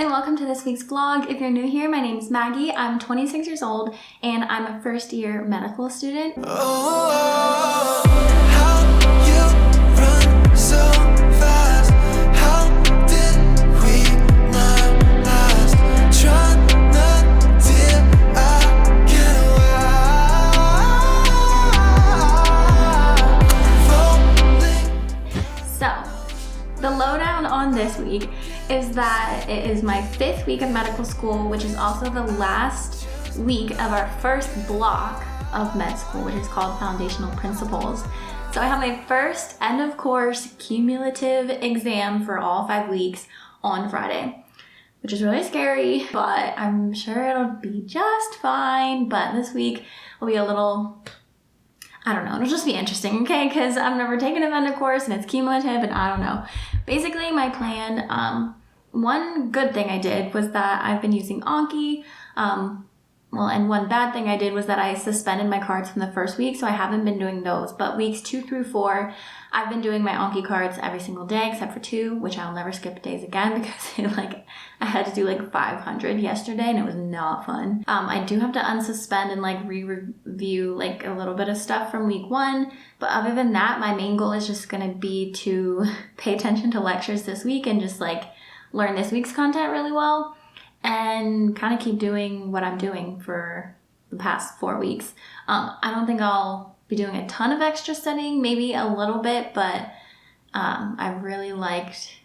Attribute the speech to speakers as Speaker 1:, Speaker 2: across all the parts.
Speaker 1: and welcome to this week's vlog. If you're new here, my name is Maggie. I'm 26 years old and I'm a first year medical student.
Speaker 2: Oh, how you run so fast. How did we not last? Try not till I get away.
Speaker 1: So, the lowdown on this week is that it is my 5th week of medical school, which is also the last week of our first block of med school, which is called Foundational Principles. So I have my first end of course cumulative exam for all 5 weeks on Friday, which is really scary, but I'm sure it'll be just fine. But this week will be a little, I don't know, it'll just be interesting, okay? Because I've never taken an end of course and it's cumulative and I don't know. Basically my plan, one good thing I did was that I've been using Anki, and one bad thing I did was that I suspended my cards from the first week, so I haven't been doing those. But weeks 2 through 4, I've been doing my Anki cards every single day except for 2, which I'll never skip days again because I had to do 500 yesterday and it was not fun. I do have to unsuspend and re-review a little bit of stuff from week 1, but other than that, my main goal is just gonna be to pay attention to lectures this week and just learn this week's content really well and kind of keep doing what I'm doing for the past 4 weeks. I don't think I'll be doing a ton of extra studying, maybe a little bit, but I really liked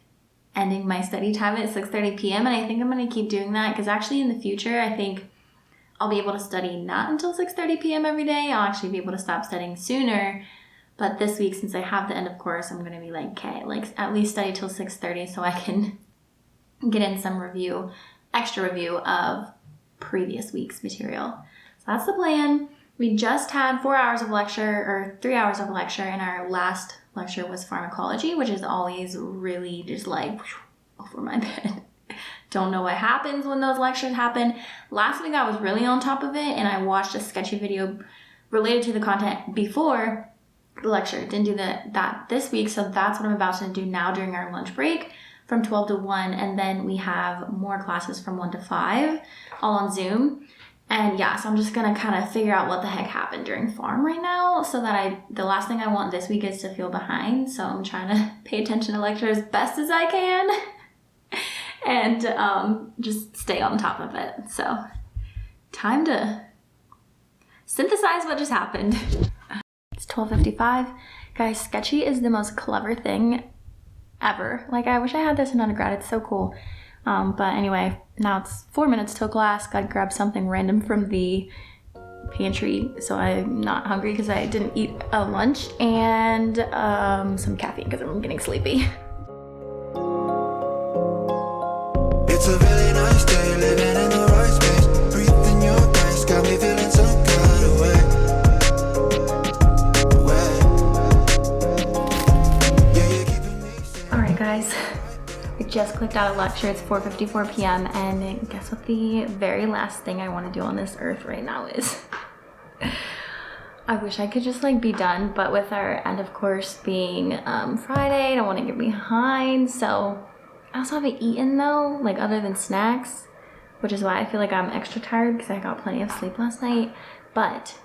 Speaker 1: ending my study time at 6:30 p.m. and I think I'm going to keep doing that because actually in the future, I think I'll be able to study not until 6:30 p.m. every day. I'll actually be able to stop studying sooner. But this week, since I have the end of course, I'm going to be at least study till 6:30 so I can get in some extra review of previous week's material. So that's the plan. We just had 4 hours of lecture, or 3 hours of lecture, and our last lecture was pharmacology, which is always really just over my head. Don't know what happens when those lectures happen. Last week I was really on top of it, and I watched a sketchy video related to the content before the lecture. Didn't do that this week, so that's what I'm about to do now during our lunch break from 12 to 1, and then we have more classes from 1 to 5, all on Zoom. And yeah, so I'm just gonna kind of figure out what the heck happened during pharm right now so that the last thing I want this week is to feel behind. So I'm trying to pay attention to lecture as best as I can and just stay on top of it. So time to synthesize what just happened. It's 12:55. Guys, sketchy is the most clever thing ever. I wish I had this in undergrad. It's so cool. But anyway, now it's 4 minutes till class. Gotta grab something random from the pantry so I'm not hungry because I didn't eat a lunch, and some caffeine because I'm getting sleepy.
Speaker 2: It's a really nice day, living in the right space. Breathing your grace, got me feeling some kind of way.
Speaker 1: Alright guys, we just clicked out of lecture. It's 4:54 p.m. and guess what the very last thing I want to do on this earth right now is? I wish I could just be done, but with our end of course being Friday, I don't want to get behind, so I also haven't eaten though, other than snacks, which is why I feel I'm extra tired because I got plenty of sleep last night. But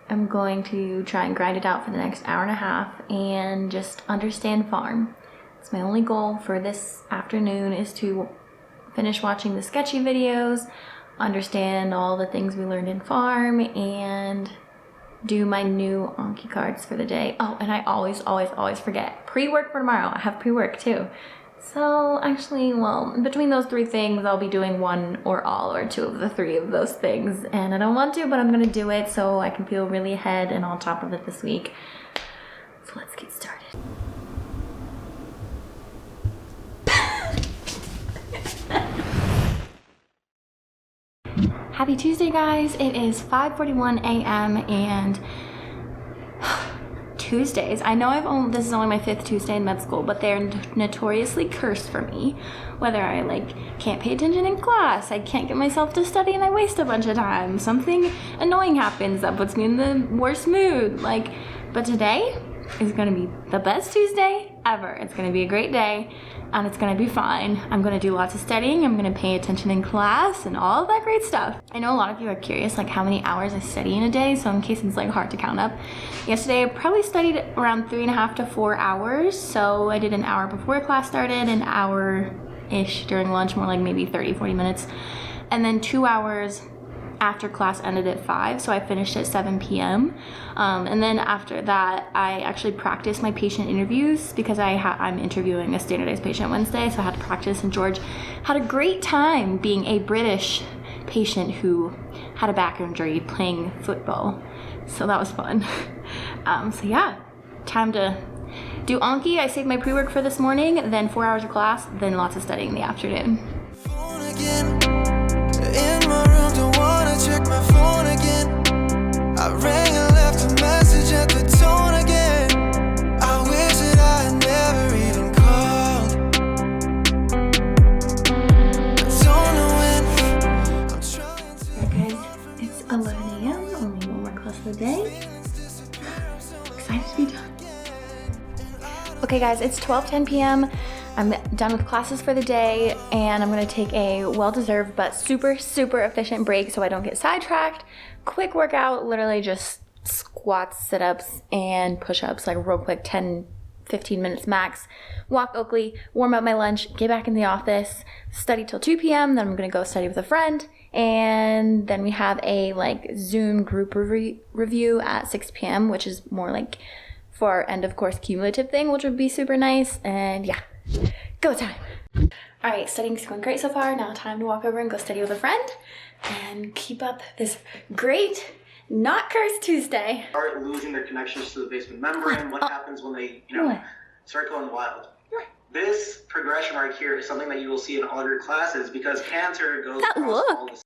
Speaker 1: I'm going to try and grind it out for the next hour and a half and just understand pharm. It's my only goal for this afternoon is to finish watching the sketchy videos, understand all the things we learned in pharm, and do my new Anki cards for the day. Oh, and I always forget. Pre-work for tomorrow. I have pre-work too. So actually, between those 3 things, I'll be doing 1 or all or 2 of the 3 of those things. And I don't want to, but I'm gonna do it so I can feel really ahead and on top of it this week. So let's get started. Happy Tuesday, guys. It is 5:41 a.m. and Tuesdays. I know this is only my 5th Tuesday in med school, but they're notoriously cursed for me. Whether I can't pay attention in class, I can't get myself to study and I waste a bunch of time. Something annoying happens that puts me in the worst mood. But today is gonna be the best Tuesday ever. It's gonna be a great day. and it's gonna be fine. I'm gonna do lots of studying, I'm gonna pay attention in class and all of that great stuff. I know a lot of you are curious like how many hours I study in a day, so in case it's like hard to count up. Yesterday I probably studied around 3.5 to 4 hours. So I did an hour before class started, an hour-ish during lunch, more like maybe 30-40 minutes, and then 2 hours after class ended at 5, so I finished at 7 p.m. And then after that, I actually practiced my patient interviews because I'm interviewing a standardized patient Wednesday, so I had to practice, and George had a great time being a British patient who had a back injury playing football, so that was fun. So yeah, time to do Anki. I saved my pre-work for this morning, then 4 hours of class, then lots of studying in the afternoon.
Speaker 2: In my room, don't wanna check my phone again. I rang and left a message at the tone again. I wish that I had never even called. I don't know when I'm trying to.
Speaker 1: Alright guys, it's 11 a.m. Only one more class of the day. Excited to be done. Okay guys, it's 12:10 p.m. I'm done with classes for the day, and I'm gonna take a well-deserved but super efficient break so I don't get sidetracked. Quick workout, literally just squats, sit-ups, and push-ups, like real quick, 10-15 minutes max. Walk Oakley, warm up my lunch, get back in the office, study till 2 p.m. Then I'm gonna go study with a friend, and then we have a like Zoom group review at 6 p.m., which is more like for our end of course cumulative thing, which would be super nice. And yeah, go time. All right, studying's going great so far. Now time to walk over and go study with a friend and keep up this great not cursed Tuesday.
Speaker 3: Start losing their connections to the basement membrane. What happens when they, start going wild? This progression right here is something that you will see in all your classes because cancer goes across all the.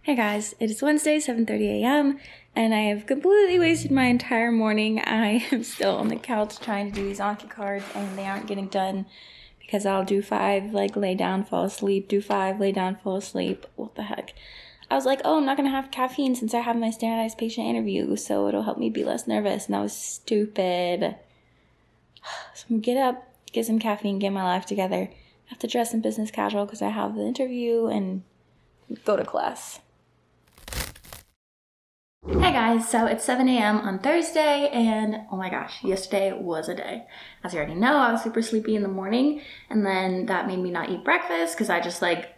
Speaker 1: Hey guys, it is Wednesday, 7:30 a.m. and I have completely wasted my entire morning. I am still on the couch trying to do these Anki cards, and they aren't getting done because I'll do 5, like lay down, fall asleep, do 5, lay down, fall asleep. What the heck? I was like, oh, I'm not gonna have caffeine since I have my standardized patient interview, so it'll help me be less nervous, and that was stupid. So I'm gonna get up, get some caffeine, get my life together. I have to dress in business casual because I have the interview and go to class. Hey guys, so it's 7 a.m. on Thursday, and oh my gosh, yesterday was a day. As you already know, I was super sleepy in the morning, and then that made me not eat breakfast because I just like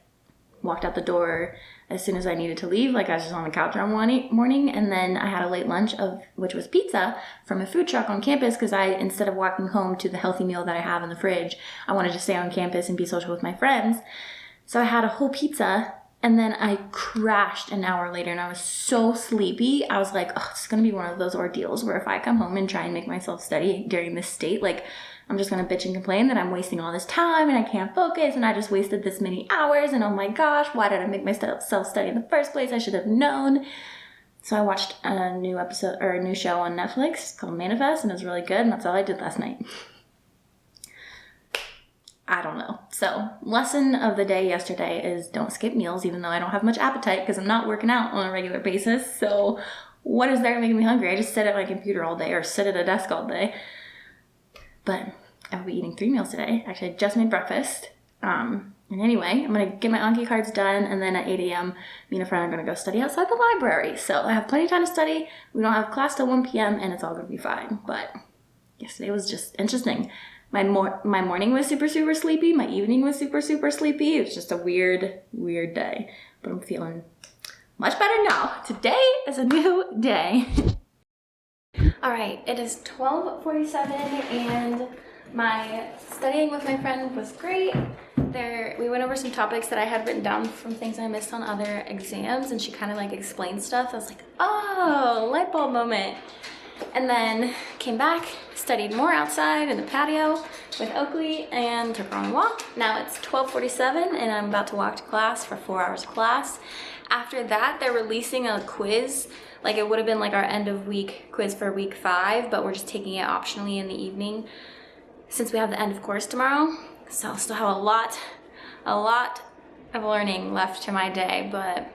Speaker 1: walked out the door as soon as I needed to leave. Like I was just on the couch all morning, and then I had a late lunch which was pizza from a food truck on campus because instead of walking home to the healthy meal that I have in the fridge, I wanted to stay on campus and be social with my friends. So I had a whole pizza. And then I crashed an hour later, and I was so sleepy. I was like, oh, it's going to be one of those ordeals where if I come home and try and make myself study during this state, like I'm just going to bitch and complain that I'm wasting all this time and I can't focus and I just wasted this many hours. And oh my gosh, why did I make myself study in the first place? I should have known. So I watched a new show on Netflix called Manifest, and it was really good. And that's all I did last night. I don't know. So, lesson of the day yesterday is don't skip meals, even though I don't have much appetite because I'm not working out on a regular basis. So, what is there to make me hungry? I just sit at my computer all day or sit at a desk all day. But I will be eating 3 meals today. Actually, I just made breakfast. And anyway, I'm going to get my Anki cards done, and then at 8 a.m., me and a friend are going to go study outside the library. So, I have plenty of time to study. We don't have class till 1 p.m., and it's all going to be fine. But yesterday was just interesting. My morning was super sleepy. My evening was super sleepy. It was just a weird day. But I'm feeling much better now. Today is a new day. All right, it is 12:47, and my studying with my friend was great. We went over some topics that I had written down from things I missed on other exams, and she kind of like explained stuff. I was like, oh, light bulb moment. And then came back, studied more outside in the patio with Oakley, and took her on a walk. Now it's 12:47, and I'm about to walk to class for 4 hours of class. After that, they're releasing a quiz. Like it would have been like our end of week quiz for week 5, but we're just taking it optionally in the evening since we have the end of course tomorrow. So I'll still have a lot of learning left to my day, but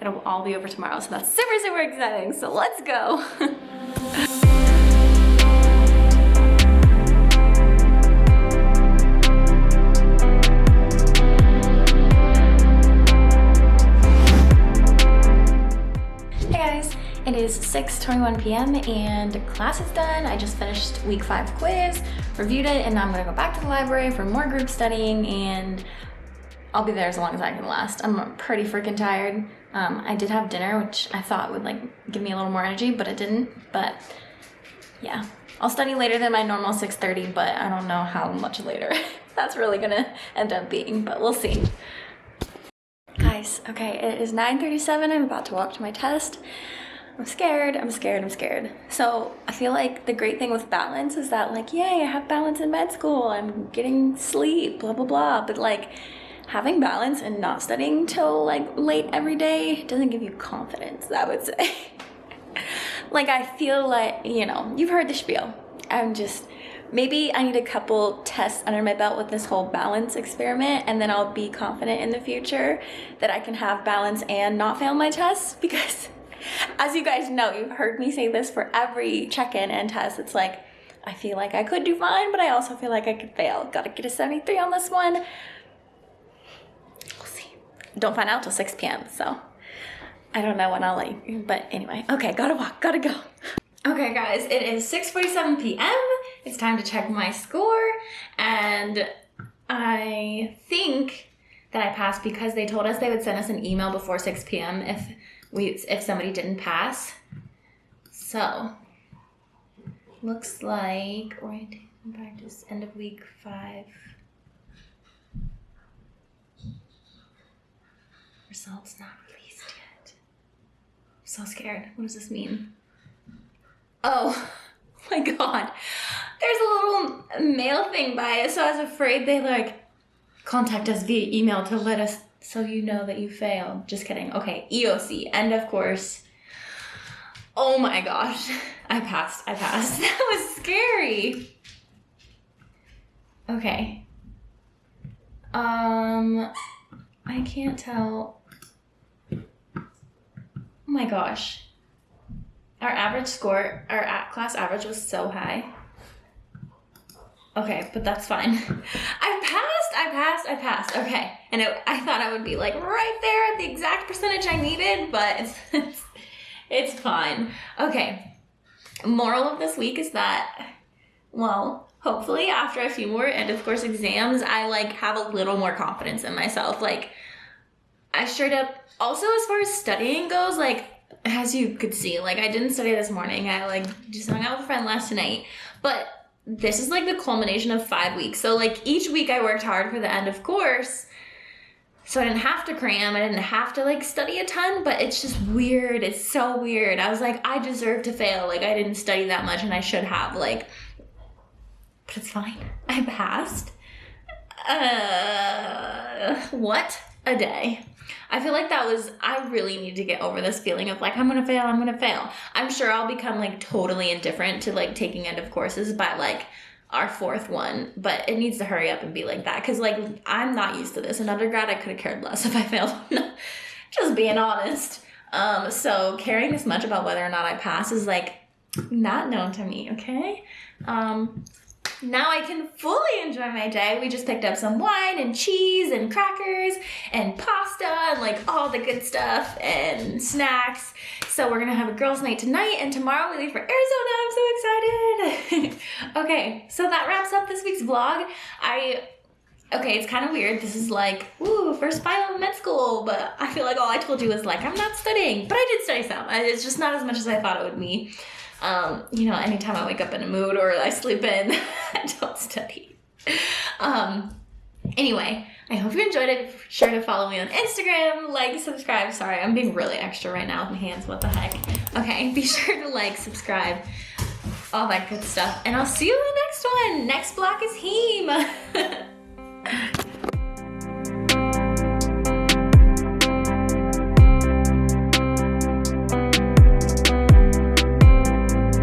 Speaker 1: it'll all be over tomorrow, so that's super exciting. So let's go. 6:21 p.m. and class is done. I just finished week 5 quiz, reviewed it, and now I'm gonna go back to the library for more group studying, and I'll be there as long as I can last. I'm pretty freaking tired. I did have dinner, which I thought would like give me a little more energy, but it didn't. But yeah, I'll study later than my normal 6:30, but I don't know how much later that's really gonna end up being, but we'll see. Guys, okay, it is 9:37. I'm about to walk to my test. I'm scared. So I feel like the great thing with balance is that like, yay, I have balance in med school. I'm getting sleep, blah, blah, blah. But like having balance and not studying till like late every day doesn't give you confidence, I would say. Like I feel like, you know, you've heard the spiel. Maybe I need a couple tests under my belt with this whole balance experiment, and then I'll be confident in the future that I can have balance and not fail my tests, because as you guys know, you've heard me say this for every check-in and test. It's like, I feel like I could do fine, but I also feel like I could fail. Gotta get a 73 on this one. We'll see. Don't find out till 6 p.m. So I don't know when I'll let you, but anyway. Okay, gotta walk, gotta go. Okay guys, it is 6:47 p.m. It's time to check my score, and I think that I passed because they told us they would send us an email before 6 p.m. if somebody didn't pass. So, looks like orientation practice, end of week 5. Results not released yet. I'm so scared. What does this mean? Oh my god. There's a little mail thing by it, so I was afraid they like contact us via email to let us so you know that you failed. Just kidding. Okay, EOC, end of course. Oh my gosh. I passed. That was scary. Okay. I can't tell. Oh my gosh. Our average score, our class average was so high. Okay, but that's fine. I passed. Okay, and I thought I would be like right there at the exact percentage I needed, but it's fine. Okay, moral of this week is that, well, hopefully after a few more end of course exams, I like have a little more confidence in myself. Like I straight up, also as far as studying goes, like as you could see, like I didn't study this morning. I like just hung out with a friend last night, but this is like the culmination of 5 weeks. So like each week I worked hard for the end of course, so I didn't have to cram. I didn't have to like study a ton, but it's just weird. It's so weird. I was like, I deserve to fail. Like I didn't study that much and I should have, like, but it's fine. I passed. What a day. I feel like I really need to get over this feeling of like, I'm gonna fail. I'm sure I'll become like totally indifferent to like taking end of courses by like our 4th one, but it needs to hurry up and be like that. Cause like, I'm not used to this. In undergrad, I could have cared less if I failed. Just being honest. So caring this much about whether or not I pass is like not known to me, okay? Now I can fully enjoy my day. We just picked up some wine and cheese and crackers and pasta and like all the good stuff and snacks. So we're gonna have a girls' night tonight, and tomorrow we leave for Arizona. I'm so excited. Okay, so that wraps up this week's vlog. Okay, it's kind of weird. This is like, ooh, first final of med school, but I feel like all I told you was like, I'm not studying, but I did study some. It's just not as much as I thought it would be. You know, anytime I wake up in a mood or I sleep in, I don't study. Anyway, I hope you enjoyed it. Be sure to follow me on Instagram, like, subscribe. Sorry, I'm being really extra right now with my hands. What the heck? Okay, be sure to like, subscribe, all that good stuff. And I'll see you in the next one. Next block is heme.